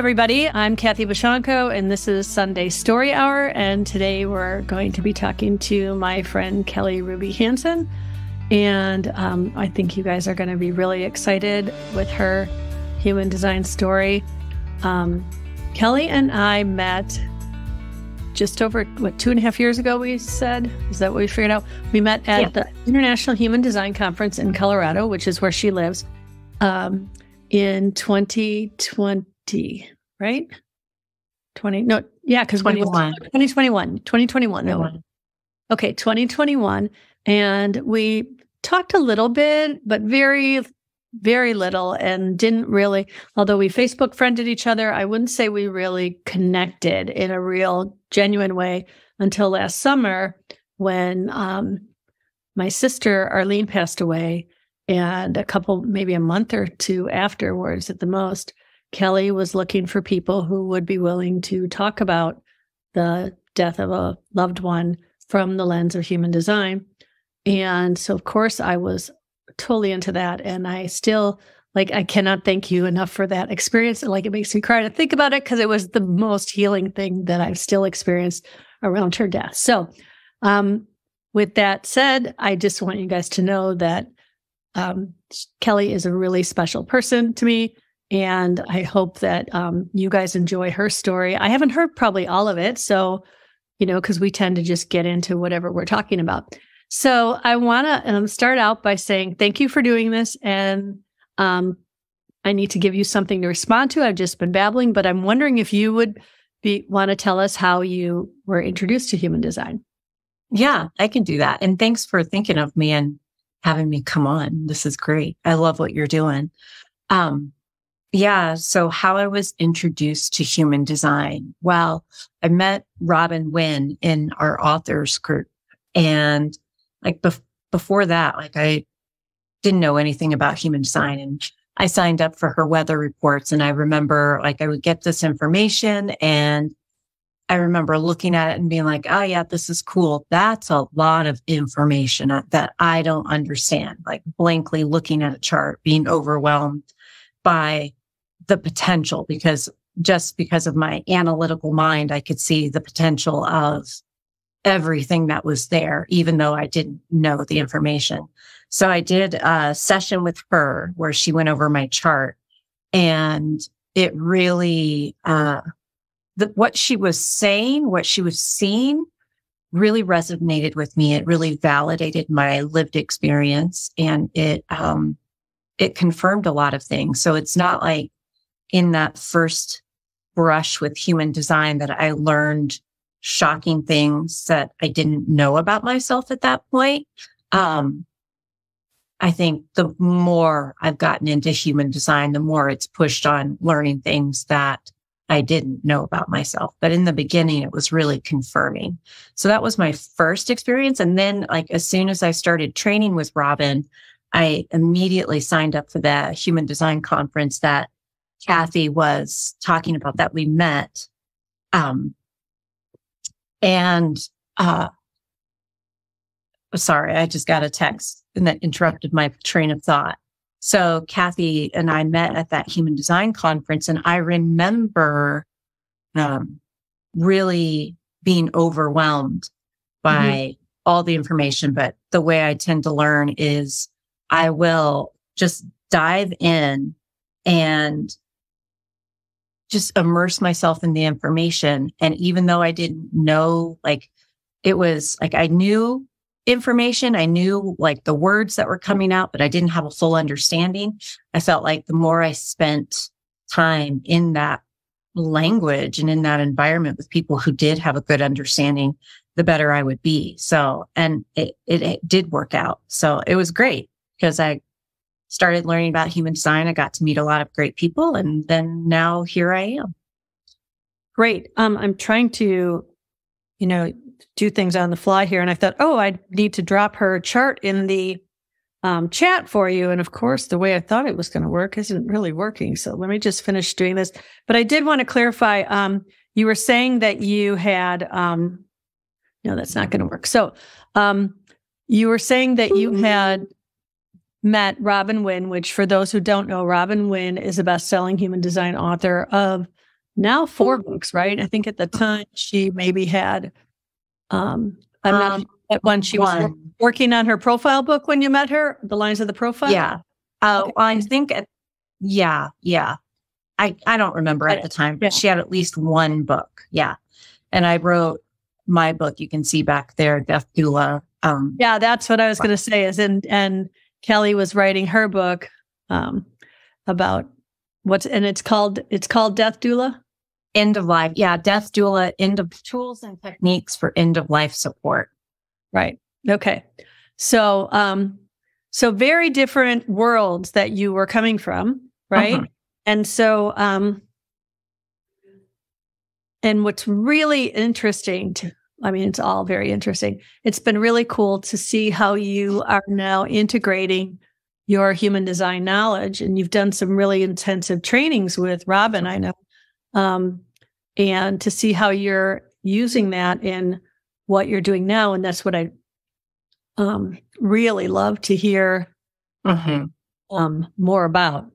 everybody. I'm Kathy Bashanko, and this is Sunday Story Hour. And today we're going to be talking to my friend Kelly Ruby Hanson. And I think you guys are going to be really excited with her human design story. Kelly and I met just over, 2.5 years ago, we said? Is that what we figured out? We met at the International Human Design Conference in Colorado, which is where she lives, in 2020. Right? 2021. Okay, 2021. And we talked a little bit, but very, very little, and didn't really, although we Facebook friended each other, I wouldn't say we really connected in a real, genuine way until last summer when my sister Arlene passed away. And maybe a month or two afterwards at the most, Kelly was looking for people who would be willing to talk about the death of a loved one from the lens of human design. And so, of course, I was totally into that. And I still, I cannot thank you enough for that experience. It makes me cry to think about it because it was the most healing thing that I've still experienced around her death. So with that said, I just want you guys to know that Kelly is a really special person to me. And I hope that you guys enjoy her story. I haven't heard probably all of it. So, because we tend to just get into whatever we're talking about. So I want to start out by saying thank you for doing this. And I need to give you something to respond to. I've just been babbling, but I'm wondering if you would want to tell us how you were introduced to human design. Yeah, I can do that. And thanks for thinking of me and having me come on. This is great. I love what you're doing. So how I was introduced to human design. Well, I met Robin Wynn in our authors group. And before that, I didn't know anything about human design. And I signed up for her weather reports. And I remember I would get this information, and I remember looking at it and being like, oh yeah, this is cool. That's a lot of information that I don't understand. Blankly looking at a chart, being overwhelmed by the potential, because of my analytical mind, I could see the potential of everything that was there, even though I didn't know the information. So I did a session with her where she went over my chart, and it really, what she was saying, what she was seeing really resonated with me. It really validated my lived experience, and it confirmed a lot of things. So it's not like in that first brush with human design that I learned shocking things that I didn't know about myself at that point. I think the more I've gotten into human design, the more it's pushed on learning things that I didn't know about myself. But in the beginning, it was really confirming. So that was my first experience. And then as soon as I started training with Robin, I immediately signed up for the human design conference that Kathy was talking about that we met. Sorry, I just got a text and that interrupted my train of thought. So Kathy and I met at that human design conference, and I remember really being overwhelmed by all the information. But the way I tend to learn is I will just dive in and just immerse myself in the information. And even though I didn't know, it was I knew information, I knew the words that were coming out, but I didn't have a full understanding. I felt like the more I spent time in that language and in that environment with people who did have a good understanding, the better I would be. So, and it did work out. So it was great because I started learning about human design. I got to meet a lot of great people, and then now here I am. Great. I'm trying to, do things on the fly here. And I thought, I need to drop her chart in the chat for you. And of course, the way I thought it was going to work isn't really working. So let me just finish doing this. But I did want to clarify, you were saying that you had, no, that's not going to work. So you were saying that you had met Robin Wynn, which for those who don't know, Robin Wynn is a best-selling human design author of now 4 books, right? I think at the time she maybe had, I'm not sure that one she was working on her profile book when you met her, The Lines of the Profile. Yeah. Well, I think, yeah. I don't remember at the time, but she had at least 1 book. Yeah. And I wrote my book. You can see back there, Death Doula. Yeah, that's what I was going to say and Kelly was writing her book, about it's called Death Doula. End of life. Yeah. Death Doula, tools and techniques for end of life support. Right. Okay. So, so very different worlds that you were coming from, right? Uh-huh. And so, and what's really interesting it's all very interesting. It's been really cool to see how you are now integrating your human design knowledge, and you've done some really intensive trainings with Robin, I know, and to see how you're using that in what you're doing now. And that's what I really love to hear more about.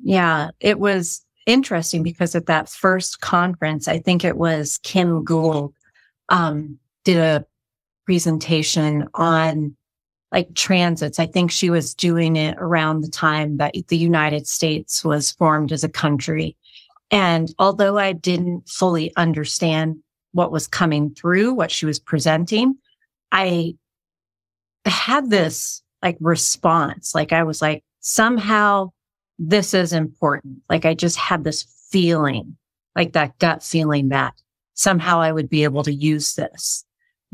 Yeah, it was interesting because at that first conference, I think it was Kim Gould did a presentation on like transits. I think she was doing it around the time that the United States was formed as a country. And although I didn't fully understand what was coming through, what she was presenting, I had this like response. Like I was like, somehow this is important. Like I just had this feeling, like that gut feeling that somehow I would be able to use this.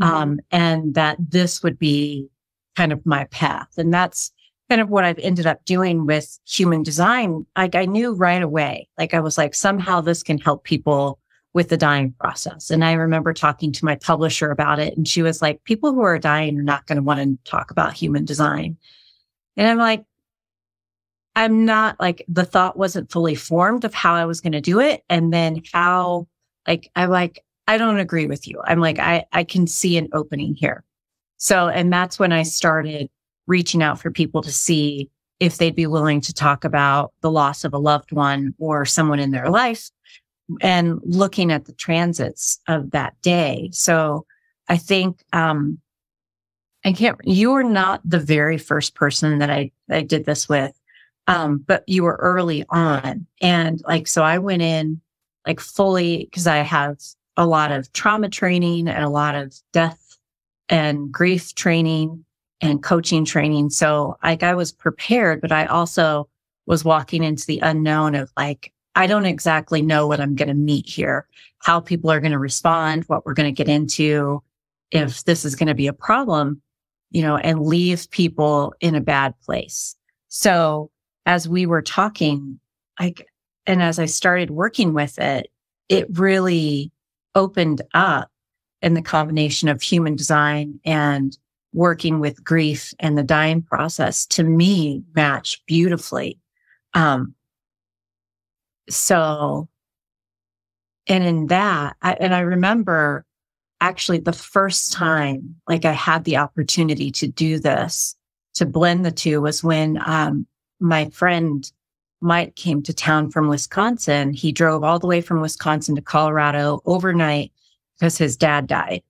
And that this would be kind of my path. And that's kind of what I've ended up doing with human design. Like I knew right away, like I was like, somehow this can help people with the dying process. And I remember talking to my publisher about it. And she was like, people who are dying are not going to want to talk about human design. And I'm like, I'm not like, the thought wasn't fully formed of how I was going to do it. And then how, like, I'm like, I don't agree with you. I'm like, I can see an opening here. So, and that's when I started reaching out for people to see if they'd be willing to talk about the loss of a loved one or someone in their life and looking at the transits of that day. So I think, you were not the very first person that I did this with. But you were early on. And like, so I went in like fully because I have a lot of trauma training and a lot of death and grief training and coaching training. So like I was prepared, but I also was walking into the unknown of like, I don't exactly know what I'm going to meet here, how people are going to respond, what we're going to get into, if this is going to be a problem, and leave people in a bad place. So as we were talking, and as I started working with it, it really opened up, and the combination of human design and working with grief and the dying process to me match beautifully. So, and in that, I remember actually the first time, like I had the opportunity to do this, to blend the two was when, my friend Mike came to town from Wisconsin. He drove all the way from Wisconsin to Colorado overnight because his dad died.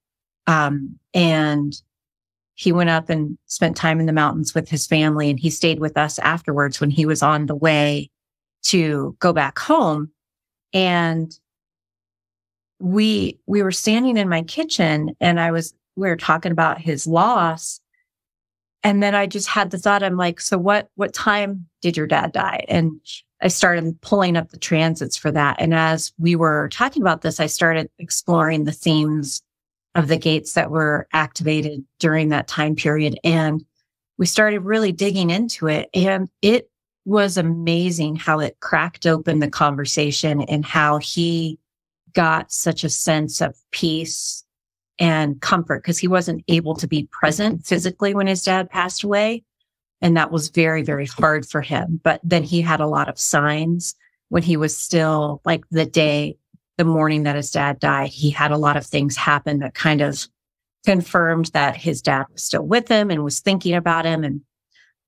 And he went up and spent time in the mountains with his family. And he stayed with us afterwards when he was on the way to go back home. And we were standing in my kitchen and we were talking about his loss. And then I just had the thought, I'm like, so what time did your dad die? And I started pulling up the transits for that. And as we were talking about this, I started exploring the themes of the gates that were activated during that time period. And we started really digging into it. And it was amazing how it cracked open the conversation and how he got such a sense of peace and comfort because he wasn't able to be present physically when his dad passed away. And that was very, very hard for him. But then he had a lot of signs when he was still like the morning that his dad died, he had a lot of things happen that kind of confirmed that his dad was still with him and was thinking about him and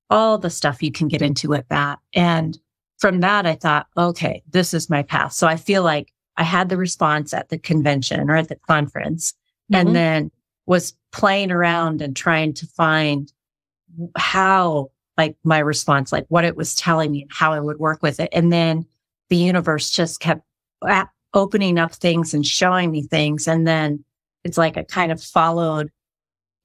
all the stuff you can get into with that. And from that, I thought, okay, this is my path. So I feel like I had the response at the convention or at the conference, and then was playing around and trying to find how, like, my response, like what it was telling me and how I would work with it. And then the universe just kept opening up things and showing me things. And then it's like I kind of followed,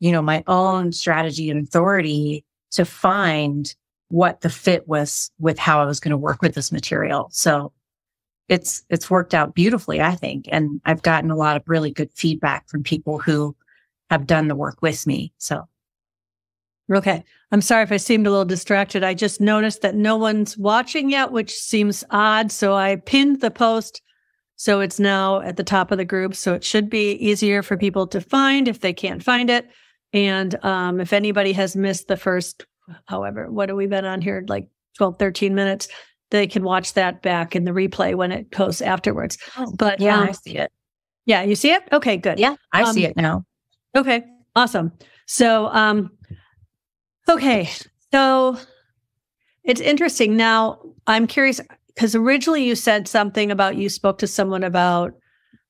my own strategy and authority to find what the fit was with how I was going to work with this material. So it's worked out beautifully, I think. And I've gotten a lot of really good feedback from people who have done the work with me. So. Okay. I'm sorry if I seemed a little distracted. I just noticed that no one's watching yet, which seems odd. So I pinned the post. So it's now at the top of the group. So it should be easier for people to find if they can't find it. And if anybody has missed the first, however, what have we been on here? Like 12, 13 minutes, they can watch that back in the replay when it posts afterwards. But yeah, I see it. Yeah, you see it? Okay, good. Yeah, I see it now. Okay, awesome. So, okay, so it's interesting. Now, I'm curious, because originally you said something about you spoke to someone about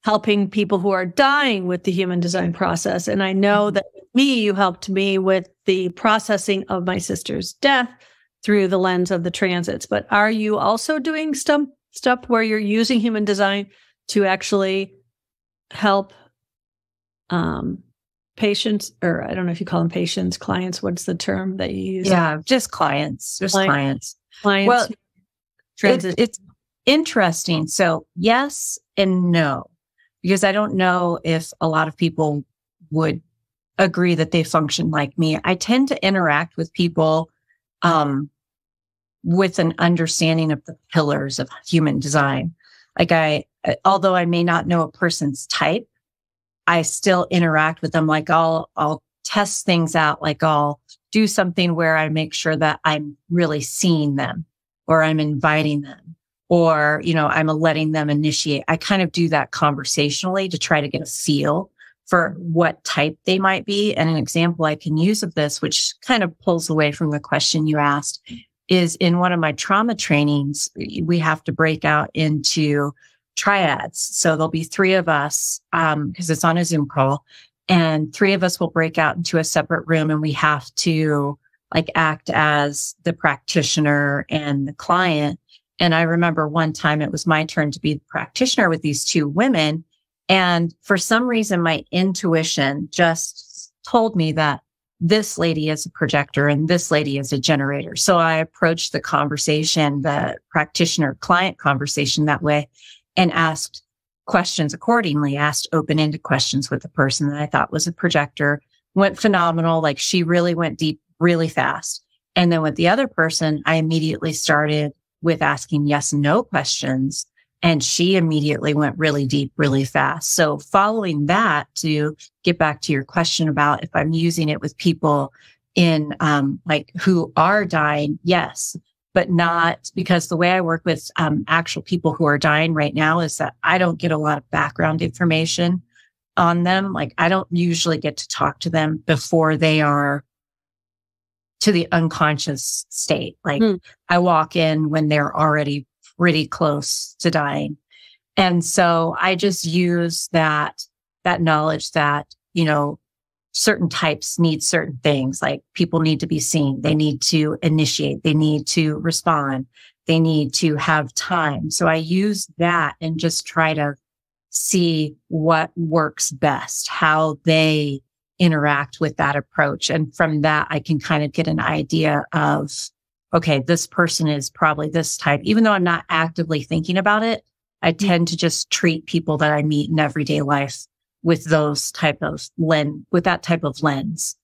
helping people who are dying with the human design process. And I know that with me, you helped me with the processing of my sister's death through the lens of the transits. But are you also doing stuff where you're using human design to actually help patients, or I don't know if you call them patients, clients, what's the term that you use? Yeah, just clients, clients. Well, it's interesting. So yes and no, because I don't know if a lot of people would agree that they function like me. I tend to interact with people with an understanding of the pillars of human design. Like although I may not know a person's type, I still interact with them. Like I'll test things out. Like I'll do something where I make sure that I'm really seeing them, or I'm inviting them, or, I'm letting them initiate. I kind of do that conversationally to try to get a feel for what type they might be. And an example I can use of this, which kind of pulls away from the question you asked, is in one of my trauma trainings, we have to break out into triads. So there'll be three of us, because it's on a Zoom call, and three of us will break out into a separate room, and we have to act as the practitioner and the client. And I remember one time it was my turn to be the practitioner with these two women. And for some reason, my intuition just told me that this lady is a projector and this lady is a generator. So I approached the conversation, the practitioner client conversation that way, and asked questions accordingly, asked open-ended questions with the person that I thought was a projector. Went phenomenal. Like, she really went deep really fast. And then with the other person, I immediately started with asking yes and no questions. And she immediately went really deep, really fast. So following that, to get back to your question about if I'm using it with people in who are dying, yes, but not, because the way I work with actual people who are dying right now is that I don't get a lot of background information on them. Like, I don't usually get to talk to them before they are to the unconscious state. I walk in when they're already pretty close to dying. And so I just use that knowledge that, certain types need certain things. Like, people need to be seen. They need to initiate. They need to respond. They need to have time. So I use that and just try to see what works best, how they interact with that approach. And from that, I can kind of get an idea of, okay, this person is probably this type. Even though I'm not actively thinking about it, I tend to just treat people that I meet in everyday life with that type of lens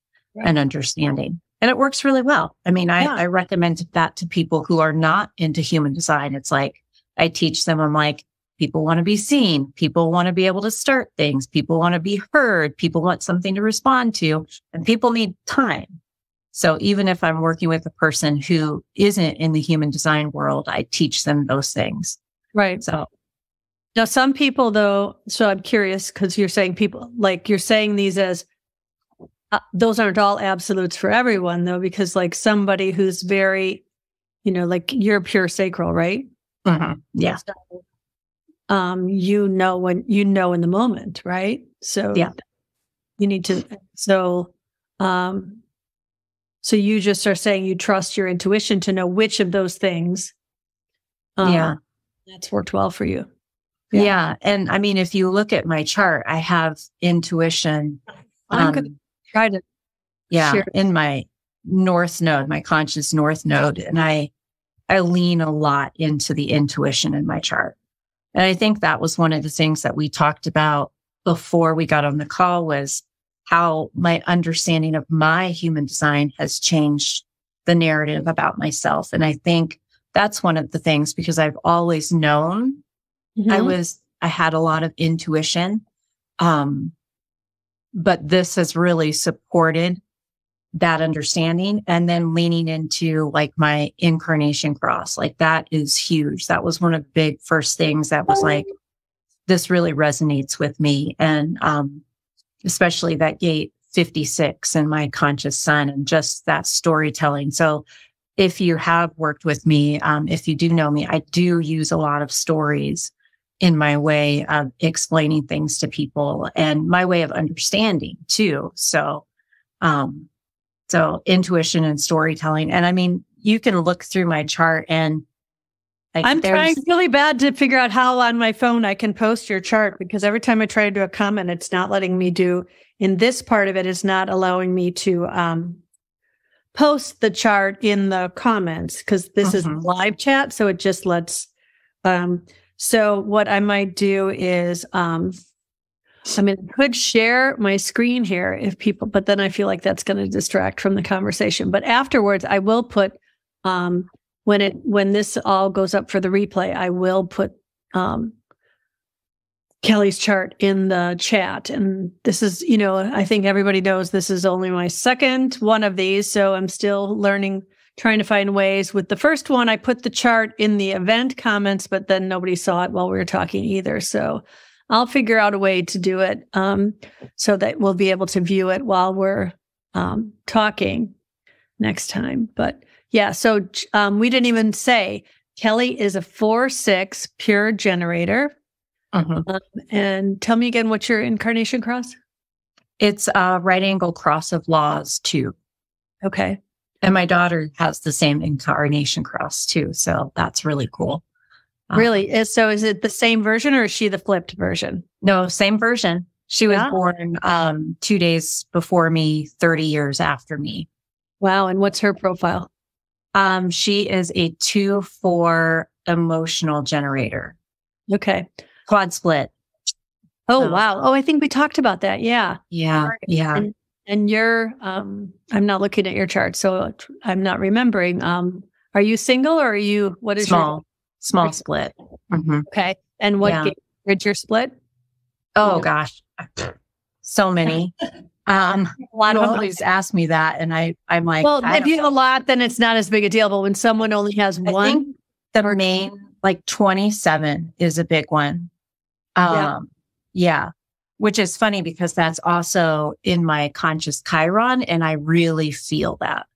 and understanding. And it works really well. I mean, I recommend that to people who are not into human design. It's like, I teach them, I'm like, people want to be seen. People want to be able to start things. People want to be heard. People want something to respond to, and people need time. So even if I'm working with a person who isn't in the human design world, I teach them those things. Right. So now, some people, though, so I'm curious, because you're saying people, like, you're saying these as, those aren't all absolutes for everyone, though, because somebody who's very, you're pure sacral, right? Mm-hmm. Yeah. you know when you know in the moment, right? So Yeah. you need to. So you just are saying you trust your intuition to know which of those things. Yeah. That's worked well for you. Yeah. And I mean, if you look at my chart, I have intuition. I'm going to try to share in my north node, my conscious north node. And I lean a lot into the intuition in my chart. And I think that was one of the things that we talked about before we got on the call, was how my understanding of my human design has changed the narrative about myself. And I think that's one of the things, because I've always known I had a lot of intuition. But this has really supported that understanding. And then leaning into like my incarnation cross, like that is huge. That was one of the big first things that was like, this really resonates with me. And, especially that gate 56 and my conscious sun and just that storytelling. So if you have worked with me, if you do know me, I do use a lot of stories in my way of explaining things to people and my way of understanding too. So, so intuition and storytelling. And I mean, you can look through my chart and I'm trying really bad to figure out how on my phone I can post your chart, because every time I try to do a comment, it's not letting me do, in this part of it, is not allowing me to post the chart in the comments, because this is live chat. So it just lets, so what I might do is, I could share my screen here if people, but then I feel like that's going to distract from the conversation. But afterwards, I will put, when this all goes up for the replay, I will put Kelly's chart in the chat. And this is, I think everybody knows this is only my second one of these. So I'm still learning, trying to find ways. With the first one, I put the chart in the event comments, but then nobody saw it while we were talking either. So I'll figure out a way to do it so that we'll be able to view it while we're talking next time. But yeah, so we didn't even say Kelly is a 4/6 pure generator. And tell me again, what's your incarnation cross? It's a right angle cross of laws too. Okay. And my daughter has the same incarnation cross too. So that's really cool. Really? So is it the same version, or is she the flipped version? No, same version. She was born 2 days before me, 30 years after me. Wow. And what's her profile? She is a 2/4 emotional generator. Okay. Quad split. Oh, wow. Oh, I think we talked about that. Yeah. Yeah. Yeah. And you're, I'm not looking at your chart, so I'm not remembering. Are you single, or are you, what is small split? Okay. And what did your split? Oh gosh. So many. A lot of always ask me that, and I'm like, well, if you have a lot, then it's not as big a deal. But when someone only has one, I think the main, like 27 is a big one. Yeah. Which is funny because that's also in my conscious Chiron, and I really feel that.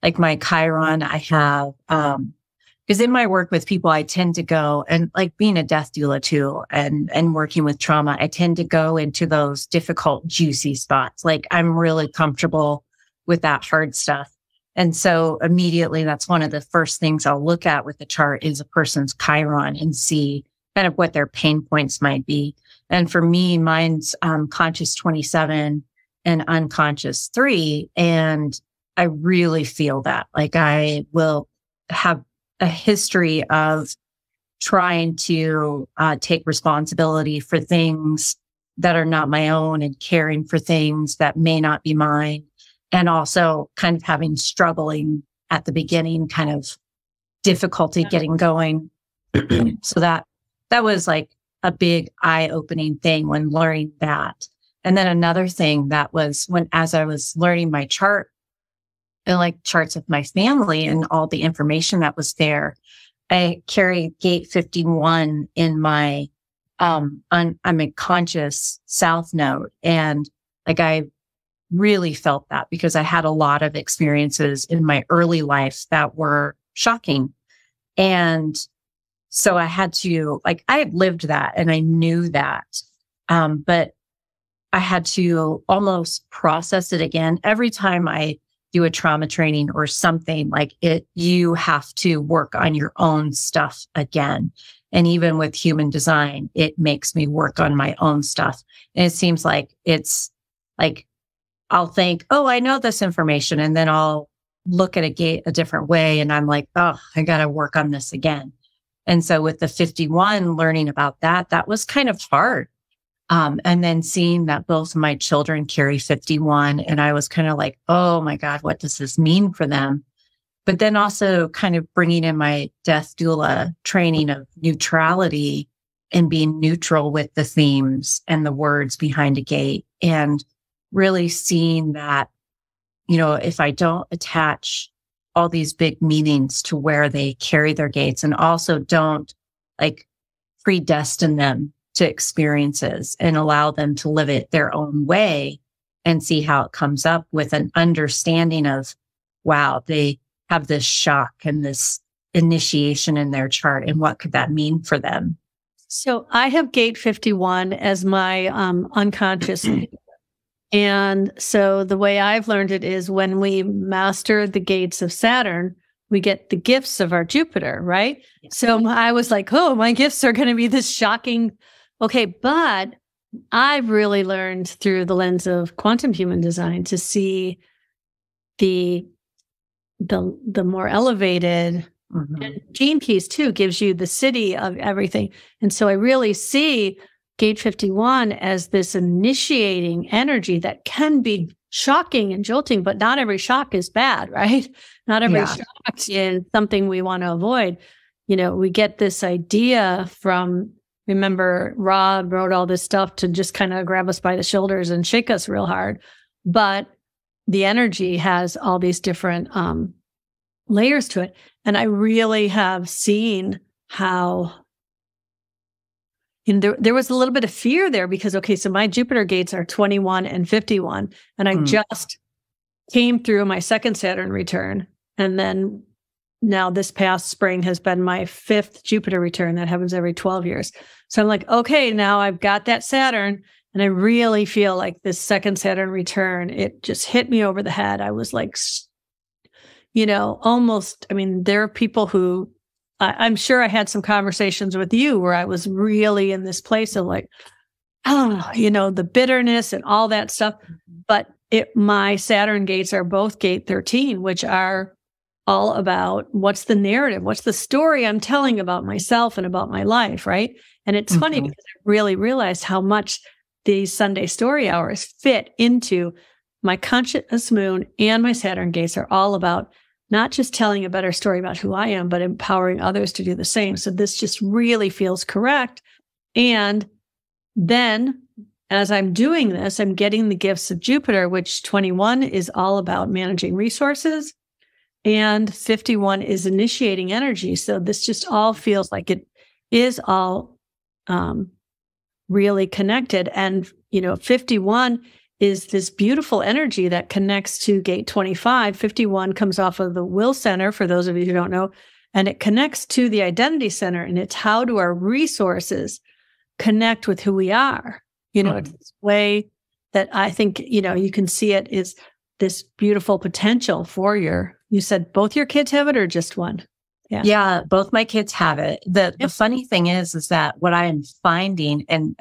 Like my Chiron, I have, because in my work with people, I tend to go, and like being a death doula too, and working with trauma, I tend to go into those difficult, juicy spots. Like I'm really comfortable with that hard stuff. And so immediately that's one of the first things I'll look at with the chart is a person's Chiron and see kind of what their pain points might be. And for me, mine's conscious 27 and unconscious 3. And I really feel that. Like I will have a history of trying to take responsibility for things that are not my own and caring for things that may not be mine. And also kind of struggling at the beginning, kind of difficulty getting going. So that was like a big eye-opening thing when learning that. And then another thing that was as I was learning my chart, and like charts of my family and all the information that was there, I carry gate 51 in my, I'm a conscious south node. And like, I really felt that because I had a lot of experiences in my early life that were shocking. And So I had to, like, I had lived that and I knew that. But I had to almost process it again. Every time I do a trauma training or something like it, you have to work on your own stuff again. And even with human design, it makes me work on my own stuff. And it seems like it's like, I'll think, oh, I know this information. And then I'll look at a gate a different way. And I'm like, oh, I got to work on this again. And so with the 51, learning about that, that was kind of hard. And then seeing that both of my children carry 51, and I was kind of like, oh my God, what does this mean for them? But then also kind of bringing in my death doula training of neutrality and being neutral with the themes and the words behind a gate, and really seeing that, you know, if I don't attach all these big meanings to where they carry their gates, and also don't like predestine them to experiences and allow them to live it their own way, and see how it comes up with an understanding of, wow, they have this shock and this initiation in their chart, and what could that mean for them? So I have gate 51 as my unconscious. And so the way I've learned it is when we master the gates of Saturn, we get the gifts of our Jupiter, right? Yeah. So I was like, oh, my gifts are going to be this shocking. Okay, but I've really learned through the lens of quantum human design to see the more elevated, and Gene Keys too gives you the city of everything. And so I really see Gate 51 as this initiating energy that can be shocking and jolting, but not every shock is bad, right? Not every shock is something we want to avoid. You know, we get this idea from, remember, Rob wrote all this stuff to just kind of grab us by the shoulders and shake us real hard. But the energy has all these different layers to it. And I really have seen how, and there was a little bit of fear there because, okay, so my Jupiter gates are 21 and 51, and I just came through my second Saturn return. And then now this past spring has been my fifth Jupiter return. That happens every 12 years. So I'm like, okay, now I've got that Saturn, and I really feel like this second Saturn return, it just hit me over the head. I was like, you know, almost, I mean, there are people who, I'm sure I had some conversations with you where I was really in this place of like, oh, you know, the bitterness and all that stuff. But my Saturn gates are both gate 13, which are all about what's the narrative, what's the story I'm telling about myself and about my life, right? And it's funny because I really realized how much these Sunday story hours fit into my conscious moon, and my Saturn gates are all about not just telling a better story about who I am, but empowering others to do the same. So this just really feels correct. And then as I'm doing this, I'm getting the gifts of Jupiter, which 21 is all about managing resources, and 51 is initiating energy. So this just all feels like it is all really connected. And, you know, 51 is this beautiful energy that connects to gate 25. 51 comes off of the will center, for those of you who don't know, and it connects to the identity center. And it's how do our resources connect with who we are? You know, it's this way that I think, you know, you can see it is this beautiful potential for you said both your kids have it or just one? Yeah, both my kids have it. The funny thing is that what I am finding, and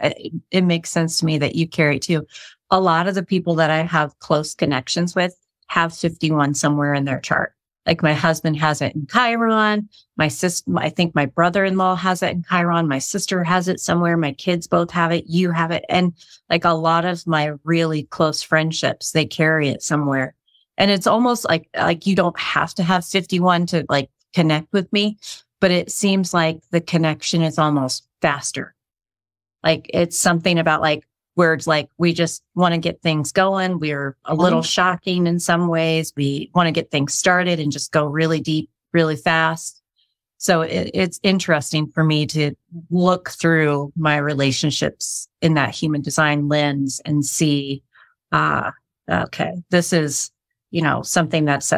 it makes sense to me that you carry it too, a lot of the people that I have close connections with have 51 somewhere in their chart. Like my husband has it in Chiron. My sister, I think my brother-in-law has it in Chiron. My sister has it somewhere. My kids both have it. You have it. And like a lot of my really close friendships, they carry it somewhere. And it's almost like you don't have to have 51 to like connect with me, but it seems like the connection is almost faster. Like it's something about like words like we just want to get things going. We're a little shocking in some ways. We want to get things started and just go really deep, really fast. So it's interesting for me to look through my relationships in that human design lens and see, okay, this is, you know, something that's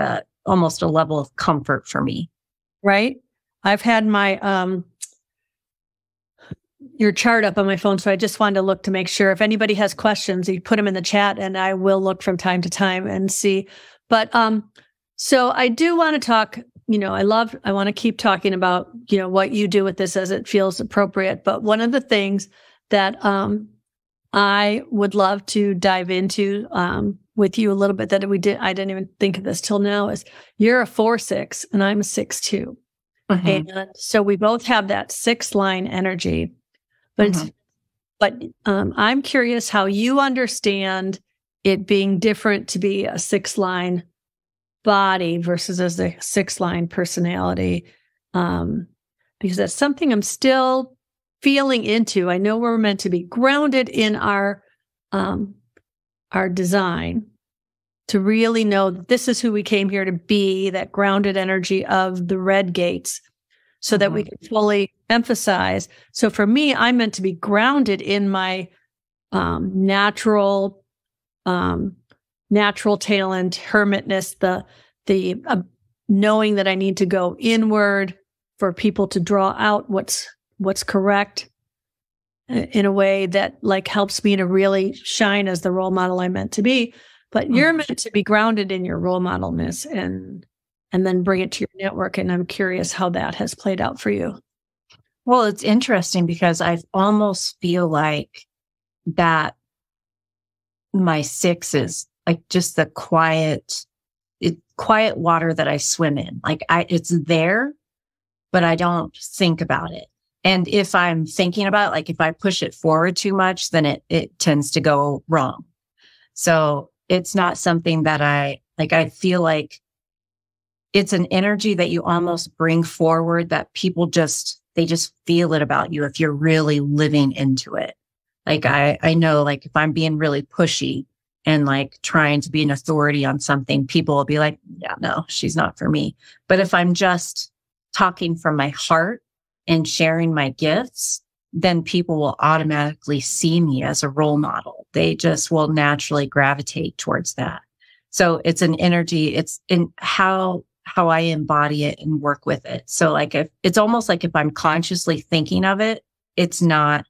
almost a level of comfort for me. Right. I've had my your chart up on my phone, so I just wanted to look to make sure if anybody has questions, you put them in the chat, and I will look from time to time and see. But so I do want to talk. I want to keep talking about what you do with this as it feels appropriate. But one of the things that I would love to dive into with you a little bit I didn't even think of this till now, is you're a 4/6 and I'm a 6/2. And so we both have that 6-line energy, but I'm curious how you understand it being different to be a 6-line body versus as a 6-line personality. Because that's something I'm still feeling into. I know we're meant to be grounded in our design, to really know that this is who we came here to be, that grounded energy of the red gates, so that we can fully emphasize. So for me, I'm meant to be grounded in my natural talent, hermitness, the knowing that I need to go inward for people to draw out what's correct in a way that helps me to really shine as the role model I'm meant to be. But you're meant to be grounded in your role modelness and then bring it to your network. And I'm curious how that has played out for you. Well, it's interesting because I almost feel like that my 6 is just the quiet water that I swim in. It's there, but I don't think about it. And if I'm thinking about it, if I push it forward too much, then it tends to go wrong. So it's not something that I feel like it's an energy that you almost bring forward that people they just feel it about you if you're really living into it. I know, if I'm being really pushy and trying to be an authority on something, people will be like, yeah, no, she's not for me. But if I'm just talking from my heart and sharing my gifts, then people will automatically see me as a role model. They just will naturally gravitate towards that. So it's an energy, it's in how I embody it and work with it. So if it's almost like if I'm consciously thinking of it, the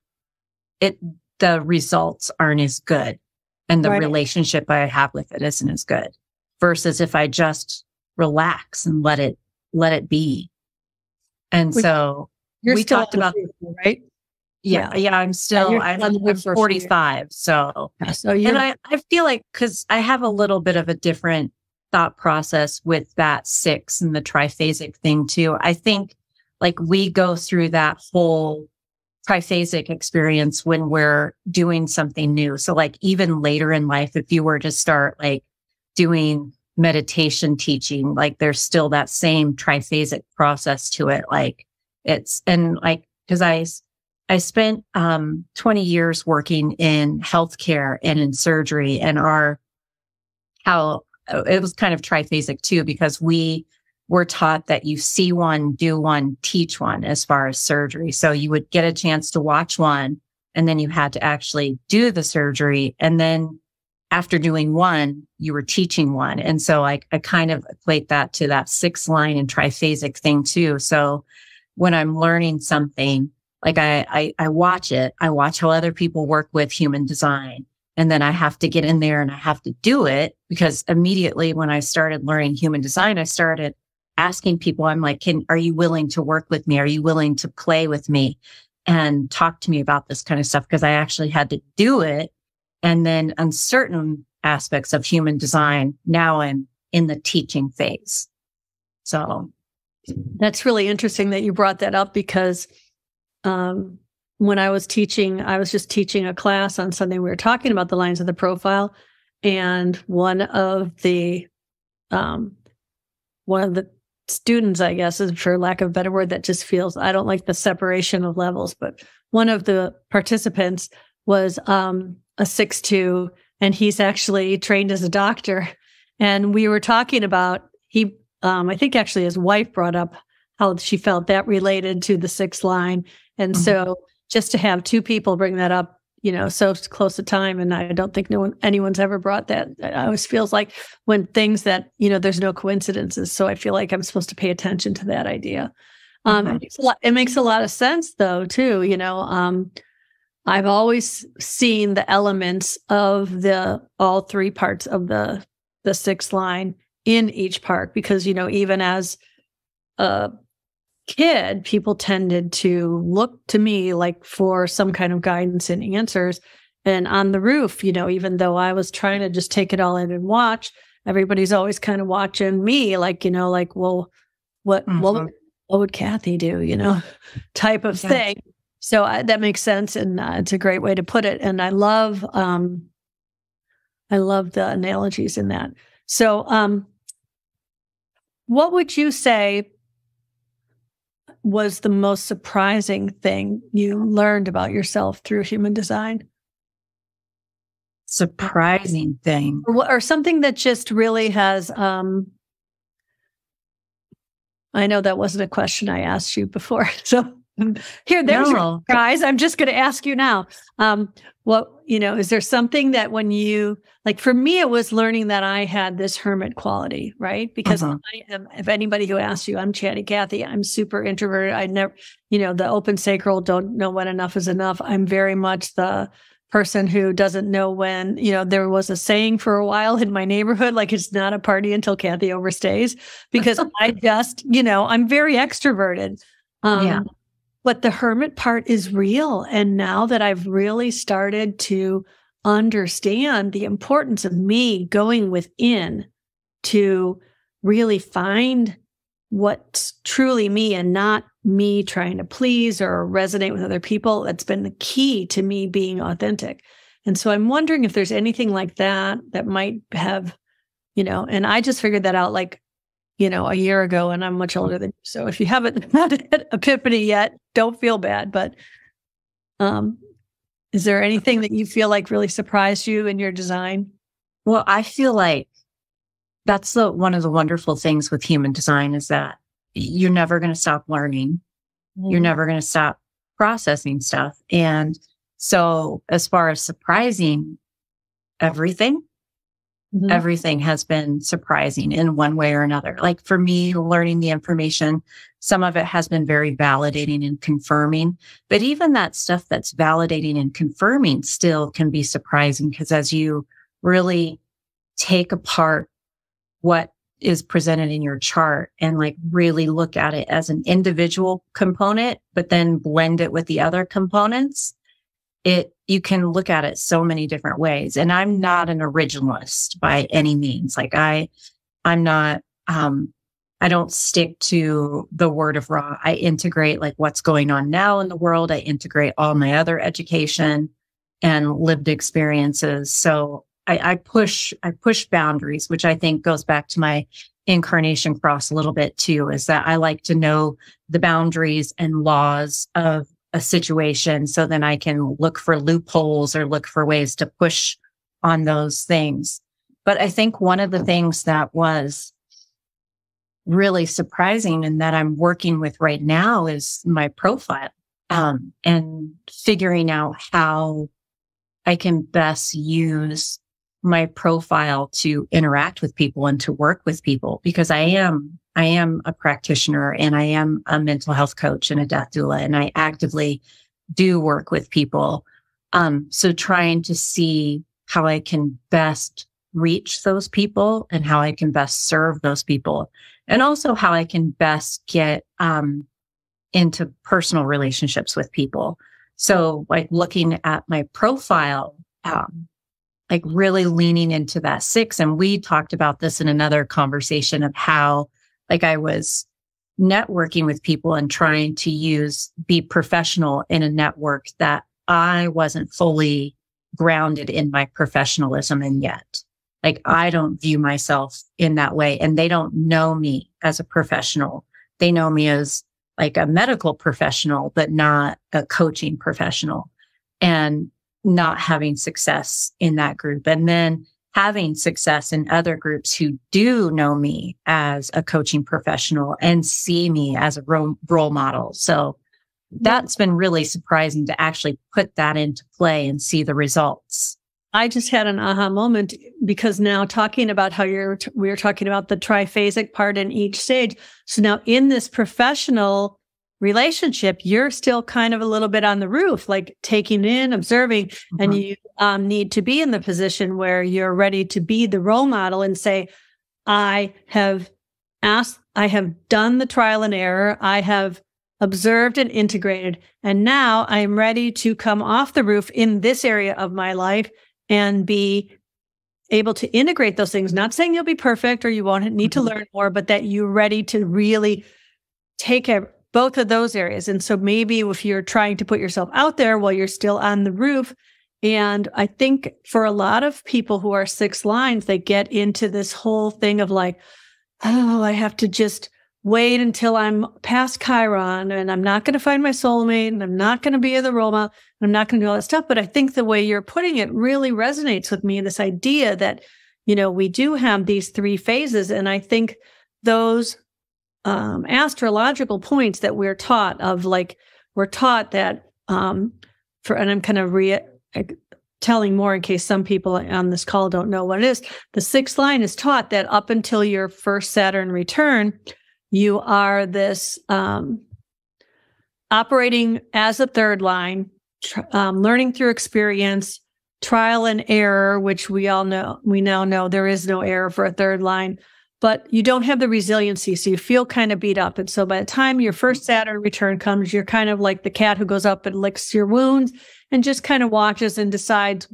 results aren't as good. And the relationship I have with it isn't as good, versus if I just relax and let it be. And so we talked about, right? Yeah. I'm 45. So and I feel like, cause I have a little bit of a different thought process with that 6 and the triphasic thing too. I think we go through that whole triphasic experience when we're doing something new. So even later in life, if you were to start doing meditation teaching, there's still that same triphasic process to it. Cause I spent 20 years working in healthcare and in surgery, and how it was kind of triphasic too, because we were taught that you see one, do one, teach one as far as surgery. So you would get a chance to watch one, and then you had to actually do the surgery. And then after doing one, you were teaching one. And so I kind of equate that to that 6-line and triphasic thing too. So when I'm learning something, I watch it, I watch how other people work with human design. And then I have to get in there and I have to do it, because immediately when I started learning human design, I started asking people, I'm like, are you willing to work with me? Are you willing to play with me and talk to me about this kind of stuff? Because I actually had to do it. And then on certain aspects of human design, now I'm in the teaching phase. So that's really interesting that you brought that up, because when I was teaching, I was just teaching a class on something. We were talking about the lines of the profile, and one of the students, I guess, is for lack of a better word, that just feels, I don't like the separation of levels, but one of the participants was a 6/2, and he's actually trained as a doctor. And we were talking about, I think actually his wife brought up how she felt that related to the 6th line. And so just to have two people bring that up, so close to time. And I don't think anyone's ever brought that. It always feels like when things that, there's no coincidences. So I feel like I'm supposed to pay attention to that idea. It makes a lot of sense though, too. I've always seen the elements of all three parts of the sixth line in each part, because, even as a kid, people tended to look to me like for some kind of guidance and answers. And on the roof, even though I was trying to just take it all in and watch, everybody's always kind of watching me well, what would Kathy do, type of thing. So that makes sense. And it's a great way to put it. And I love the analogies in that. So what would you say was the most surprising thing you learned about yourself through human design? Surprising thing. Or something that just really has, I know that wasn't a question I asked you before. So there's your surprise. I'm just going to ask you now. Is there something that when you, like for me, it was learning that I had this hermit quality, right? Because I am, if anybody who asks you, I'm Chatty Cathy, I'm super introverted. I never, the open sacral, don't know when enough is enough. I'm very much the person who doesn't know when, there was a saying for a while in my neighborhood, like it's not a party until Kathy overstays, because I just, I'm very extroverted. But the hermit part is real. And now that I've really started to understand the importance of me going within to really find what's truly me and not me trying to please or resonate with other people, that's been the key to me being authentic. And so I'm wondering if there's anything like that might have, and I just figured that out a year ago, and I'm much older than you. So if you haven't had an epiphany yet, don't feel bad. But is there anything that you feel like really surprised you in your design? Well, I feel like that's one of the wonderful things with human design is that you're never going to stop learning. You're never going to stop processing stuff. And so as far as surprising, everything has been surprising in one way or another. Like for me, learning the information, some of it has been very validating and confirming, but even that stuff that's validating and confirming still can be surprising, because as you really take apart what is presented in your chart and really look at it as an individual component, but then blend it with the other components, you can look at it so many different ways. And I'm not an originalist by any means. I'm not, I don't stick to the word of Ra. I integrate what's going on now in the world. I integrate all my other education and lived experiences. So I push boundaries, which I think goes back to my incarnation cross a little bit too, is that I like to know the boundaries and laws of a situation, so then I can look for loopholes or look for ways to push on those things. But I think one of the things that was really surprising and that I'm working with right now is my profile, and figuring out how I can best use my profile to interact with people and to work with people, because I am a practitioner and I am a mental health coach and a death doula, and I actively do work with people. So trying to see how I can best reach those people and how I can best serve those people, and also how I can best get into personal relationships with people. So looking at my profile, really leaning into that 6. And we talked about this in another conversation of how I was networking with people and trying to be professional in a network that I wasn't fully grounded in my professionalism in yet. I don't view myself in that way, and they don't know me as a professional. They know me as a medical professional, but not a coaching professional, and not having success in that group. And then having success in other groups who do know me as a coaching professional and see me as a role model. So that's been really surprising to actually put that into play and see the results. I just had an aha moment, because now talking about how we were talking about the triphasic part in each stage. So now in this professional relationship, you're still kind of a little bit on the roof, like taking in, observing, and you need to be in the position where you're ready to be the role model and say, I have done the trial and error. I have observed and integrated, and now I'm ready to come off the roof in this area of my life and be able to integrate those things. Not saying you'll be perfect or you won't need to learn more, but that you're ready to really take both of those areas. And so maybe if you're trying to put yourself out there while you're still on the roof, and I think for a lot of people who are sixth lines, they get into this whole thing of like, oh, I have to just wait until I'm past Chiron, and I'm not going to find my soulmate, and I'm not going to be the role model, and I'm not going to do all that stuff. But I think the way you're putting it really resonates with me, this idea that, we do have these three phases. And I think those astrological points that we're taught that, and I'm kind of telling more in case some people on this call don't know what it is. The sixth line is taught that up until your first Saturn return, you are this operating as a third line, learning through experience, trial and error, which we now know there is no error for a third line, but you don't have the resiliency. So you feel kind of beat up. And so by the time your first Saturn return comes, you're kind of like the cat who goes up and licks your wounds and just kind of watches and decides,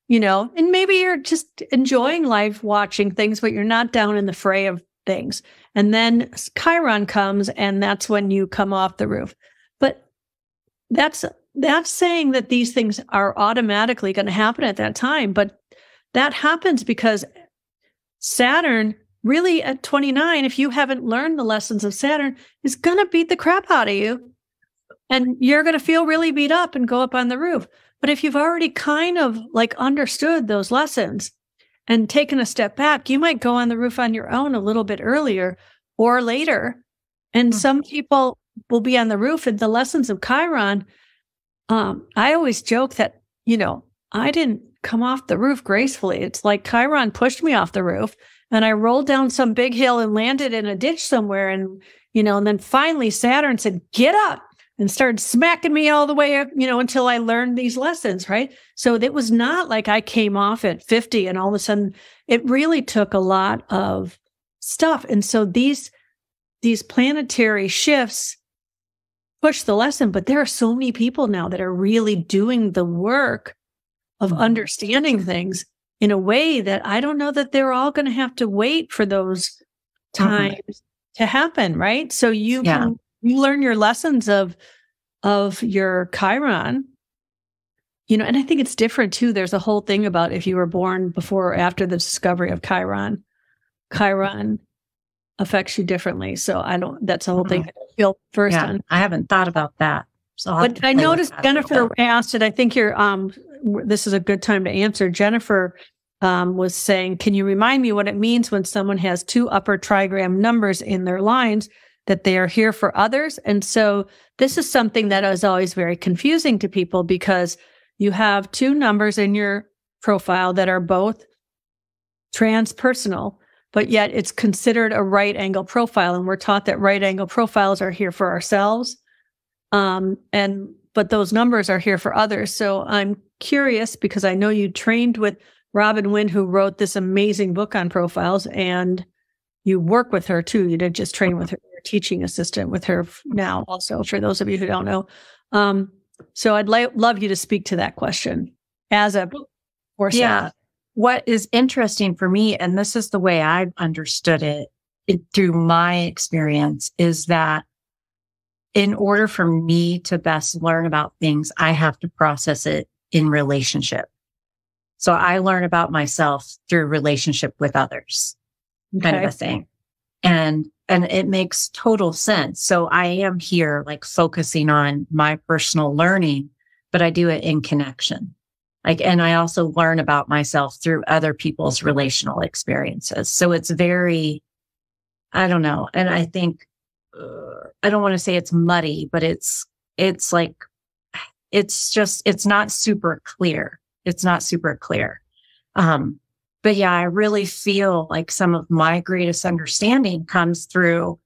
and maybe you're just enjoying life, watching things, but you're not down in the fray of things. And then Chiron comes, and that's when you come off the roof. But that's saying that these things are automatically going to happen at that time. But that happens because Saturn, really at 29, if you haven't learned the lessons of Saturn, is going to beat the crap out of you. And you're going to feel really beat up and go up on the roof. But if you've already kind of like understood those lessons and taken a step back, you might go on the roof on your own a little bit earlier or later. And some people will be on the roof, and the lessons of Chiron, I always joke that, I didn't come off the roof gracefully. It's like Chiron pushed me off the roof, and I rolled down some big hill and landed in a ditch somewhere. And, and then finally Saturn said, get up, and started smacking me all the way up, until I learned these lessons, right? So it was not like I came off at 50 and all of a sudden it really took a lot of stuff. And so these planetary shifts push the lesson, but there are so many people now that are really doing the work of understanding things in a way that I don't know that they're all going to have to wait for those times to happen, right? So you learn your lessons of your Chiron, and I think it's different too. There's a whole thing about if you were born before or after the discovery of Chiron affects you differently. So that's a whole thing I feel first on. I haven't thought about that. So but I noticed Jennifer asked, and I think this is a good time to answer. Jennifer was saying, can you remind me what it means when someone has two upper trigram numbers in their lines, that they are here for others? And so this is something that is always very confusing to people, because you have two numbers in your profile that are both transpersonal, but yet it's considered a right angle profile. And we're taught that right angle profiles are here for ourselves. But those numbers are here for others. So I'm curious, because I know you trained with Robin Wynn, who wrote this amazing book on profiles, and you work with her too. You didn't just train with her, you're a teaching assistant with her now also, for those of you who don't know. So I'd love you to speak to that question as a force. Yeah. What is interesting for me, and this is the way I've understood it through my experience, is that in order for me to best learn about things, I have to process it in relationship. So I learn about myself through relationship with others, kind of a thing. And it makes total sense. So I am here like focusing on my personal learning, but I do it in connection. And I also learn about myself through other people's relational experiences. So it's very, I don't know. And I think, I don't want to say it's muddy, but it's not super clear. It's not super clear. But yeah, I really feel like some of my greatest understanding comes through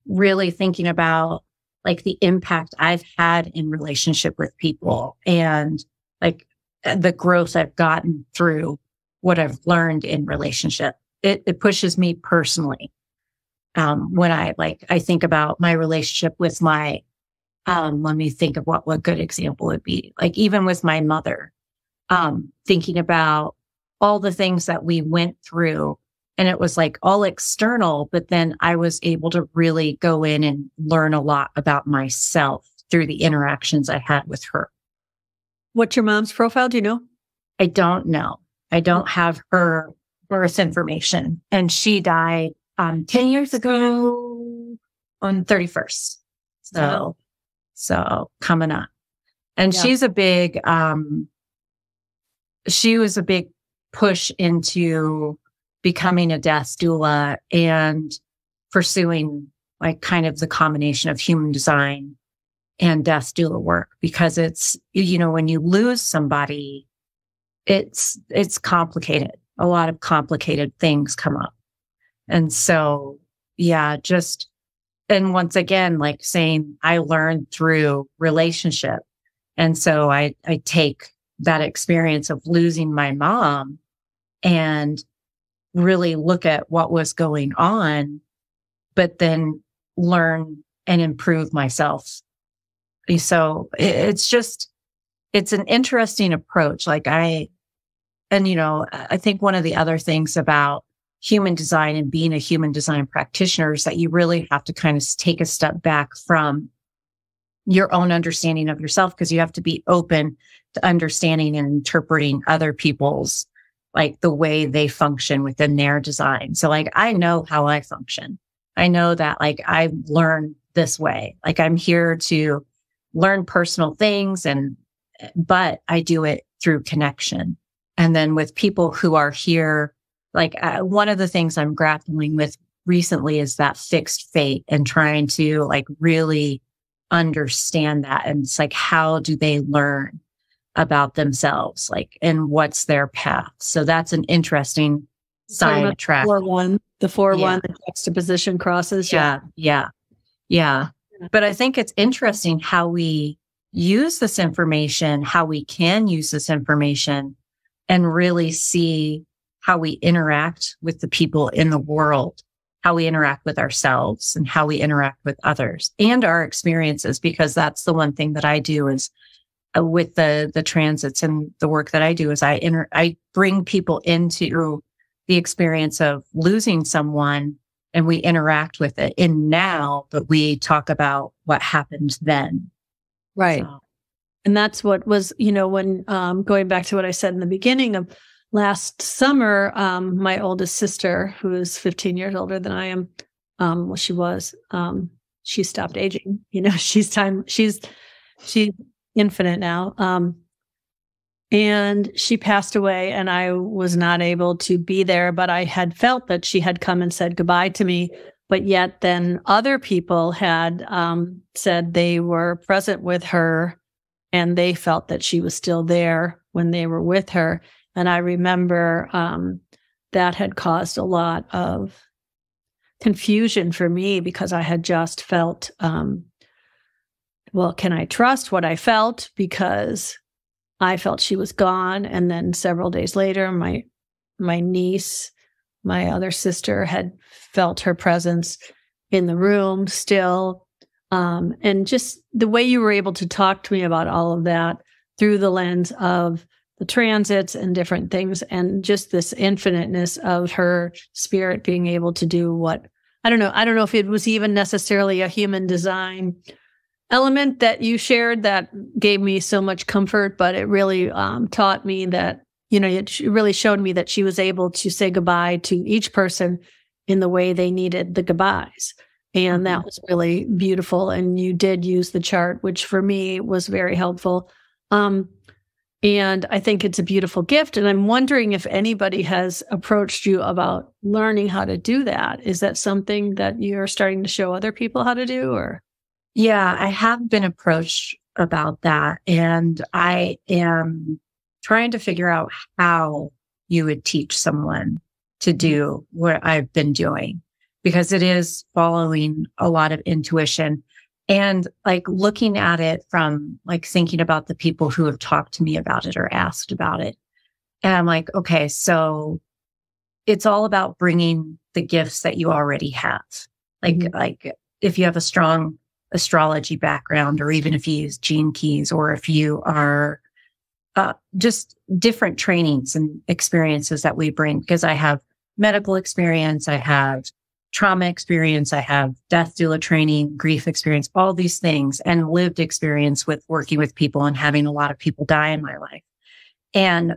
really thinking about like the impact I've had in relationship with people and like the growth I've gotten through what I've learned in relationship. It pushes me personally. When I think about my relationship with my, let me think of what good example would be. Like even with my mother, thinking about all the things that we went through, and it was like all external, but then I was able to really go in and learn a lot about myself through the interactions I had with her. What's your mom's profile? Do you know? I don't know. I don't have her birth information. And she died 10 years ago on 31st. So coming up. And she's a big, she was a big push into becoming a death doula and pursuing like kind of the combination of human design and death doula work, because it's, you know, when you lose somebody, it's complicated. A lot of complicated things come up. And so, and once again, like saying I learned through relationship. And so I take that experience of losing my mom and really look at what was going on, but then learn and improve myself. So it's an interesting approach. I think one of the other things about human design and being a human design practitioner is that you really have to kind of take a step back from your own understanding of yourself, because you have to be open to understanding and interpreting other people's, like the way they function within their design. So like, I know how I function. I know that like I learn this way, like I'm here to learn personal things but I do it through connection. And then with people who are here, like one of the things I'm grappling with recently is that fixed fate and trying to like really understand that. And it's like, how do they learn about themselves? Like, and what's their path? So that's an interesting side track. The 4-1, the juxtaposition crosses. Yeah. But I think it's interesting how we use this information, how we can use this information and really see how we interact with the people in the world, how we interact with ourselves and how we interact with others and our experiences. Because that's the one thing that I do is with the transits and the work that I do is I bring people into the experience of losing someone and we interact with it in now, but we talk about what happened then. Right. So. And that's what was, when going back to what I said in the beginning of last summer, my oldest sister, who is 15 years older than I am, she stopped aging. She's infinite now. And she passed away and I was not able to be there, but I had felt that she had come and said goodbye to me. But yet then other people had said they were present with her and they felt that she was still there when they were with her. And I remember that had caused a lot of confusion for me because I had just felt, well, can I trust what I felt? Because I felt she was gone. And then several days later, my niece, my other sister, had felt her presence in the room still. And just the way you were able to talk to me about all of that through the lens of the transits and different things, and just this infiniteness of her spirit being able to do what, I don't know if it was even necessarily a human design element that you shared that gave me so much comfort, but it really taught me that, it really showed me that she was able to say goodbye to each person in the way they needed the goodbyes. And that was really beautiful. And you did use the chart, which for me was very helpful. And I think it's a beautiful gift. And I'm wondering if anybody has approached you about learning how to do that. Is that something that you're starting to show other people how to do, or? Yeah, I have been approached about that. And I am trying to figure out how you would teach someone to do what I've been doing. because it is following a lot of intuition and like looking at it from like thinking about the people who have talked to me about it or asked about it. And I'm like, okay, so it's all about bringing the gifts that you already have. Like if you have a strong astrology background, or even if you use gene keys, or if you are just different trainings and experiences that we bring, because I have medical experience, I have trauma experience, I have death doula training, grief experience, all these things, and lived experience with working with people and having a lot of people die in my life. And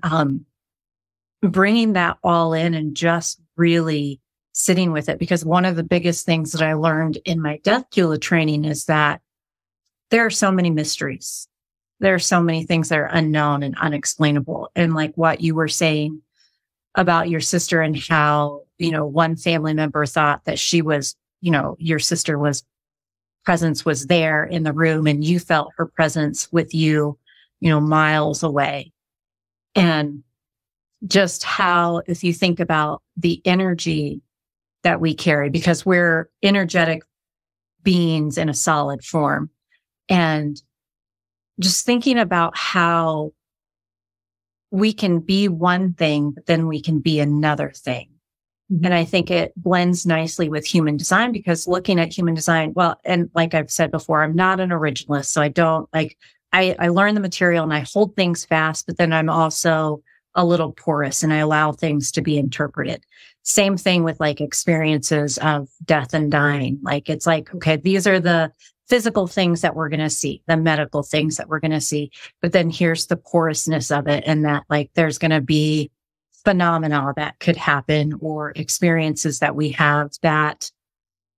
bringing that all in and just really sitting with it. Because one of the biggest things that I learned in my death doula training is that there are so many mysteries. There are so many things that are unknown and unexplainable. And like what you were saying about your sister and how, one family member thought that she was, your sister presence was there in the room and you felt her presence with you, miles away. And just how, if you think about the energy that we carry, because we're energetic beings in a solid form, and just thinking about how we can be one thing, but then we can be another thing. And I think it blends nicely with human design, because looking at human design, well, and like I've said before, I'm not an originalist. So I don't I learn the material and I hold things fast, but then I'm also a little porous and I allow things to be interpreted. Same thing with like experiences of death and dying. Like, it's like, okay, these are the physical things that we're going to see, the medical things that we're going to see, but then here's the porousness of it. And that like, there's going to be phenomena that could happen or experiences that we have that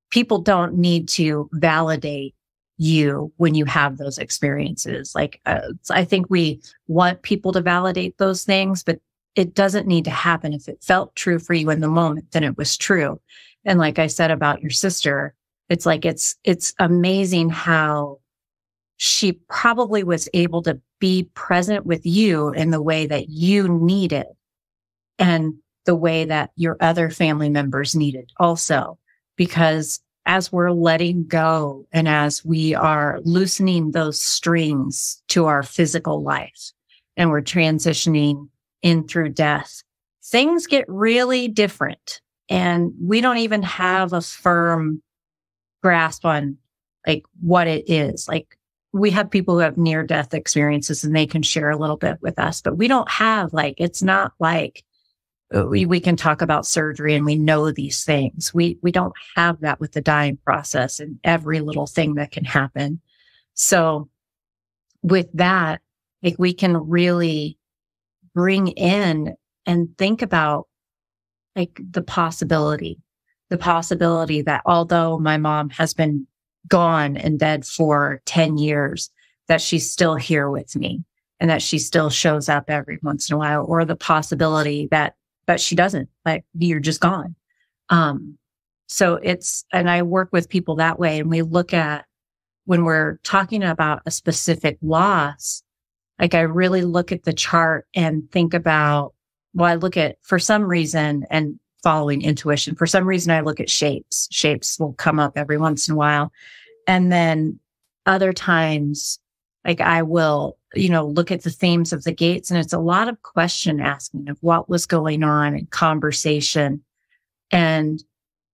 people don't need to validate you when you have those experiences. Like, I think we want people to validate those things, but it doesn't need to happen. If it felt true for you in the moment, then it was true. And like I said about your sister, it's like, it's amazing how she probably was able to be present with you in the way that you needed and the way that your other family members needed also. Because as we're letting go and as we are loosening those strings to our physical life and we're transitioning in through death, things get really different. And we don't even have a firm grasp on like what it is. Like, we have people who have near death experiences and they can share a little bit with us, but we don't have it's not like we can talk about surgery and we know these things. We don't have that with the dying process and every little thing that can happen. So with that, like, we can really bring in and think about like the possibility that although my mom has been gone and dead for 10 years, that she's still here with me and that she still shows up every once in a while, or the possibility that she doesn't, like, you're just gone. So and I work with people that way. And we look at, when we're talking about a specific loss, like, I really look at the chart and think about, I look at, for some reason, and following intuition, for some reason, I look at shapes. Shapes will come up every once in a while. And then other times, like, I will, look at the themes of the gates, and it's a lot of question asking of what was going on in conversation. And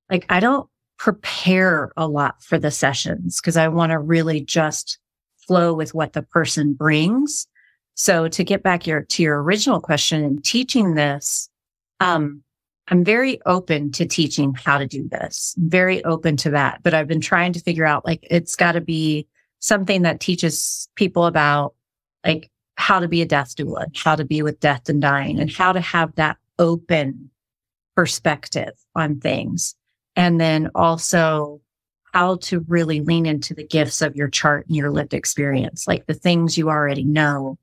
like, I don't prepare a lot for the sessions because I want to really just flow with what the person brings. So to get back to your original question and teaching this, I'm very open to teaching how to do this, very open to that. But I've been trying to figure out, like, it's got to be something that teaches people about like how to be a death doula, how to be with death and dying, and how to have that open perspective on things. And then also how to really lean into the gifts of your chart and your lived experience, like the things you already know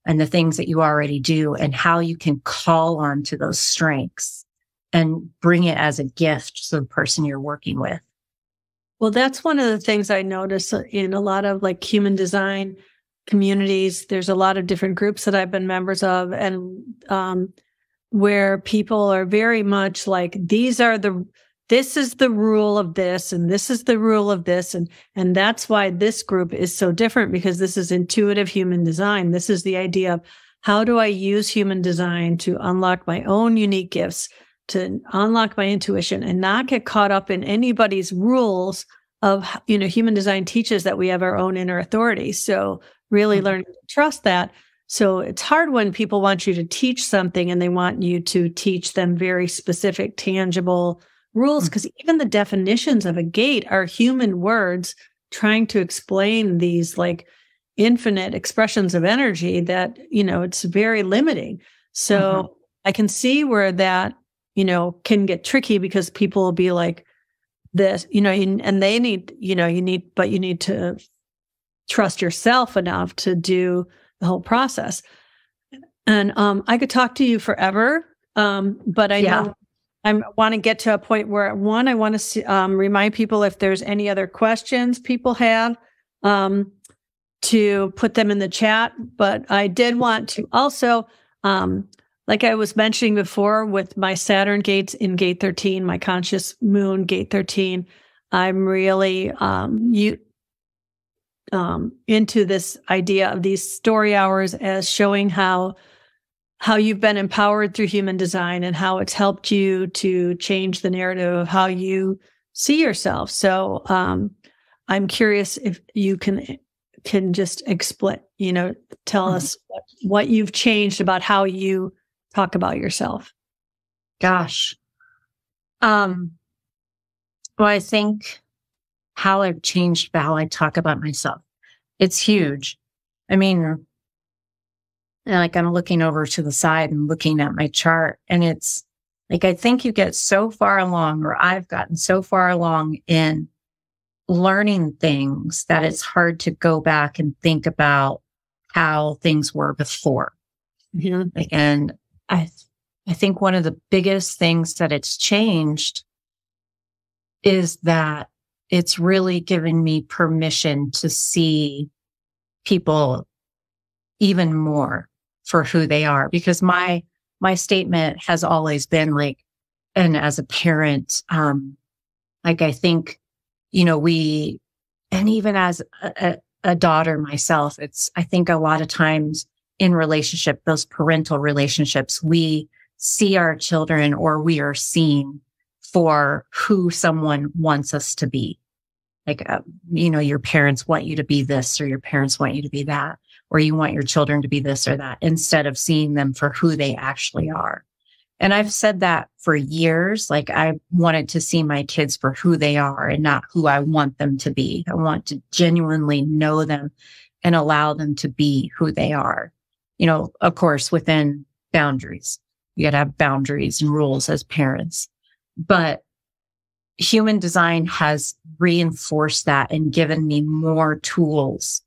and the things that you already do, and how you can call on to those strengths and bring it as a gift to the person you're working with. Well, that's one of the things I notice in a lot of like human design communities. There's a lot of different groups that I've been members of, and where people are very much like, these are the this is the rule of this, and this is the rule of this. And that's why this group is so different, because this is intuitive human design. This is the idea of how do I use human design to unlock my own unique gifts, to unlock my intuition and not get caught up in anybody's rules of, human design teaches that we have our own inner authority. So really learning to trust that. So it's hard when people want you to teach something and they want you to teach them very specific, tangible rules, because even the definitions of a gate are human words trying to explain these like infinite expressions of energy that, it's very limiting. So I can see where that, can get tricky, because people will be like this, and they need, you need to trust yourself enough to do the whole process. And I could talk to you forever, but I know I want to get to a point where, I want to remind people if there's any other questions people have, to put them in the chat. But I did want to also, like I was mentioning before, with my Saturn gates in gate 13, my conscious moon, gate 13, I'm really into this idea of these story hours as showing how you've been empowered through human design and how it's helped you to change the narrative of how you see yourself. So I'm curious if you can just explain, tell us what you've changed about how you talk about yourself. Gosh. Well, I think how I've changed how I talk about myself, it's huge. I mean, like I'm looking over to the side and looking at my chart, and it's like, I think you get so far along, or I've gotten so far along in learning things that it's hard to go back and think about how things were before. And I think one of the biggest things that it's changed is that it's really given me permission to see people even more for who they are, because my statement has always been like, and as a parent, like I think, and even as a daughter myself, I think a lot of times in relationship, those parental relationships, we see our children, or we are seen for who someone wants us to be. Like, your parents want you to be this, or your parents want you to be that, or you want your children to be this or that, instead of seeing them for who they actually are. And I've said that for years. Like, I wanted to see my kids for who they are and not who I want them to be. I want to genuinely know them and allow them to be who they are. Of course, within boundaries. You got to have boundaries and rules as parents. But human design has reinforced that and given me more tools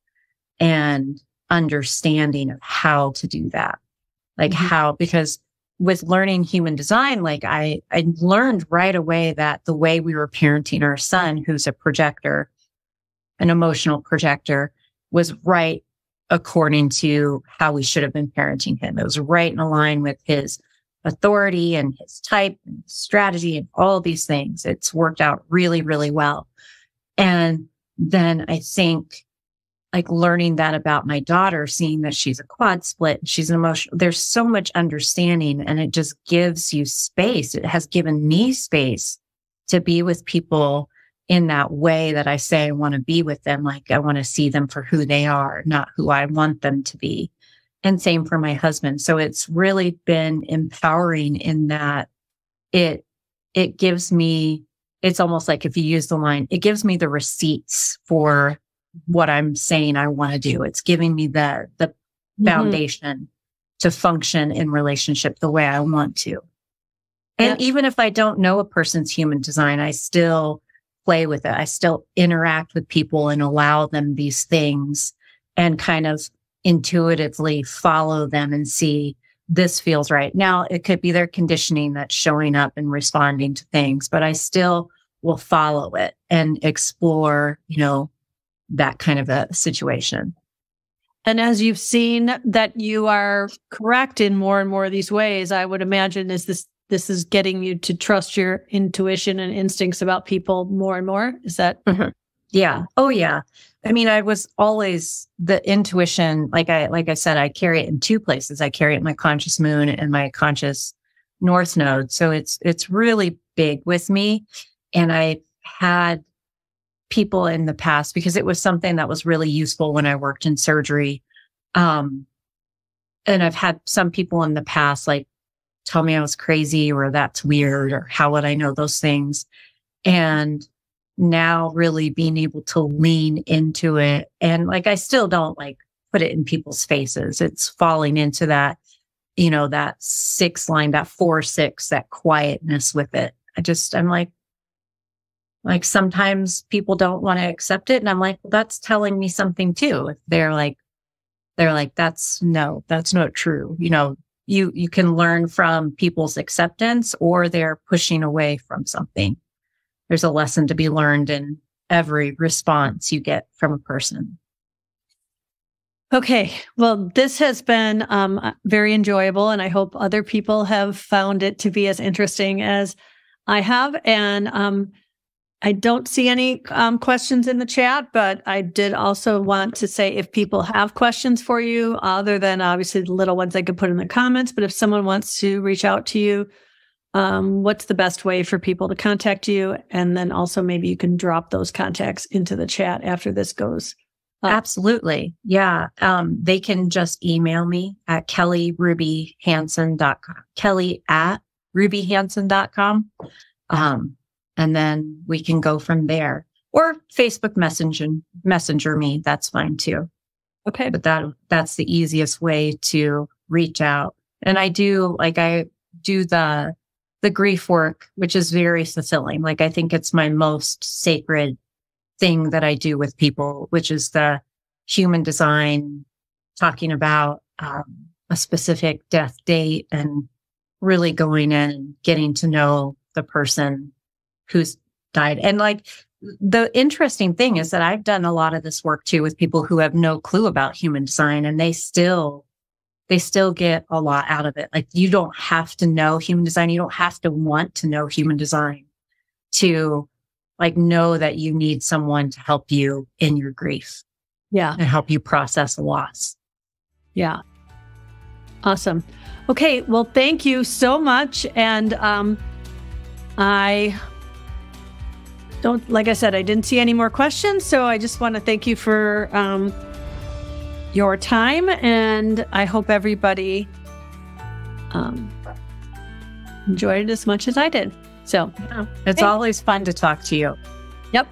and understanding of how to do that. Like because with learning human design, like I learned right away that the way we were parenting our son, who's a projector, an emotional projector, was right according to how we should have been parenting him. It was right in line with his authority and his type and strategy and all these things. It's worked out really, really well. And then I think like learning that about my daughter, seeing that she's a quad split, she's an emotional, there's so much understanding, and it just gives you space. It has given me space to be with people in that way that I say I want to be with them. Like I want to see them for who they are, not who I want them to be. And same for my husband. So it's really been empowering in that it gives me, it's almost like if you use the line, it gives me the receipts for what I'm saying I want to do. It's giving me the foundation to function in relationship the way I want to. And even if I don't know a person's human design, I still play with it. I still interact with people and allow them these things and kind of intuitively follow them and see this feels right. Now, it could be their conditioning that's showing up and responding to things, but I still will follow it and explore, that kind of a situation. And as you've seen that you are correct in more and more of these ways, I would imagine is this this is getting you to trust your intuition and instincts about people more and more. Is that? Mm-hmm. Yeah. Oh, yeah. I mean, I was always the intuition. Like I said, I carry it in two places. I carry it in my conscious moon and my conscious north node. So it's really big with me. And I had people in the past, because it was something that was really useful when I worked in surgery. And I've had some people in the past, like, tell me I was crazy, or that's weird, or how would I know those things? And now really being able to lean into it. And like, I still don't like put it in people's faces. It's falling into that, that 6 line, that 4-6, that quietness with it. I'm like sometimes people don't want to accept it. And I'm like, well, that's telling me something too. If they're like, that's not true. You can learn from people's acceptance, or they're pushing away from something. There's a lesson to be learned in every response you get from a person. Okay. Well, this has been very enjoyable, and I hope other people have found it to be as interesting as I have. And I don't see any questions in the chat, but I did also want to say, if people have questions for you, other than obviously the little ones I could put in the comments, but if someone wants to reach out to you, what's the best way for people to contact you? And then also maybe you can drop those contacts into the chat after this goes up. Absolutely. Yeah. They can just email me at kellyrubyhanson.com, kelly@rubyhanson.com. And then we can go from there, or Facebook messenger me. That's fine too. Okay. But that's the easiest way to reach out. And I do the grief work, which is very fulfilling. Like, I think it's my most sacred thing that I do with people, which is the human design, talking about a specific death date, and really going in and getting to know the person who's died. And like, the interesting thing is that I've done a lot of this work too with people who have no clue about human design, and they still get a lot out of it. Like, you don't have to know human design. You don't have to want to know human design to like know that you need someone to help you in your grief. Yeah. And help you process loss. Yeah. Awesome. Okay. Well, thank you so much. And like I said, I didn't see any more questions. So I just want to thank you for your time. And I hope everybody enjoyed it as much as I did. So it's always fun to talk to you. Yep.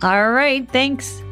All right. Thanks.